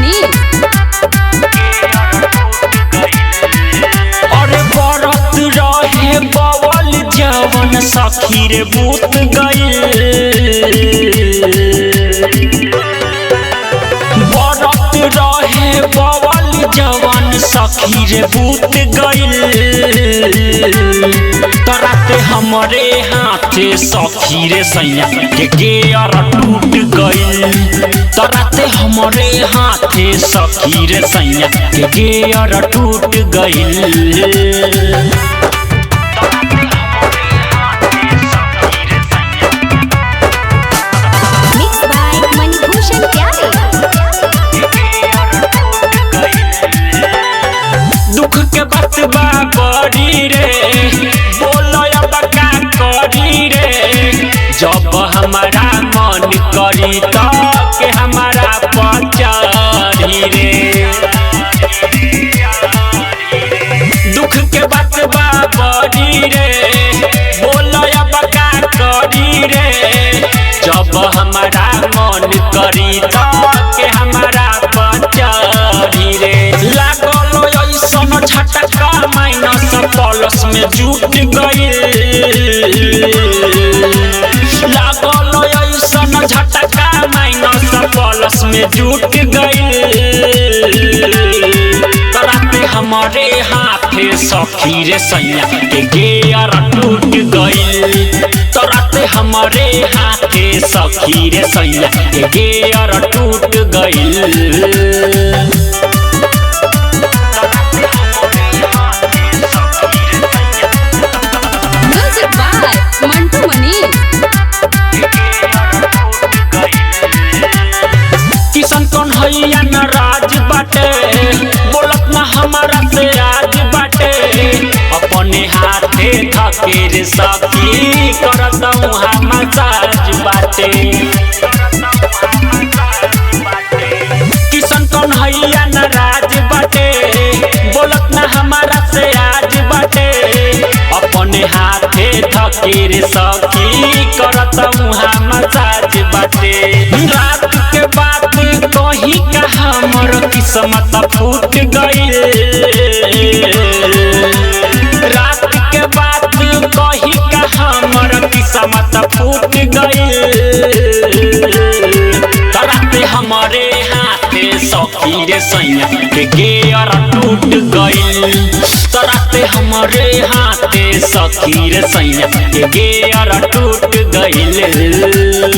मनी। अरे बरत रहे बवल जवन सखी रे बूत गइल। बरत रहे बवल जवन सखी रे बूत गइल। तराते हमरे हाथे सखी रे सैया के गेयर टूट गइल। तराते हमरे हाथे सखी रे सैया के गेयर टूट गइल। दुख के बात बा बड़ी रे, बोलो अब का करी रे। जब हमारा मन करी तो के हमारा पचरी रे। दुख के बात बा बड़ी रे, बोलो अब का करी रे। जब हमारा मन करी तो के हमारा पचरी रे। लागल ऐसन झटका माइनस प्लस में जुट गइल। लागल ऐसन झटका माइनस प्लस में जुट गइल। तराते हमरे हाथे सखी रे सैया के गेयर टूट गइल। तराते हमरे हाथे सखी रे सैया के गेयर टूट गइल। मंटू मनी। किशन कन्हैया न राज बाटे, बोलत न हमारा से आज बाटे। अपने हाथे थके रे सखी करत हम मसाज बाटे। किशन कन्हैया न राज बाटे, बोलत न हमारा से आज बाटे। अपने हाथे थके रे सखी करत मुहा मसाज बाटे। रात के बात कही का हमर किस्मत फूट गइल। रात के बात कही का हमर किस्मत फूट गइल। तराते हमरे हाथे सखी रे सैया के गेयर टूट गइल। तराते हमरे हाथे सखी रे सैया के गेयर टूट गइल।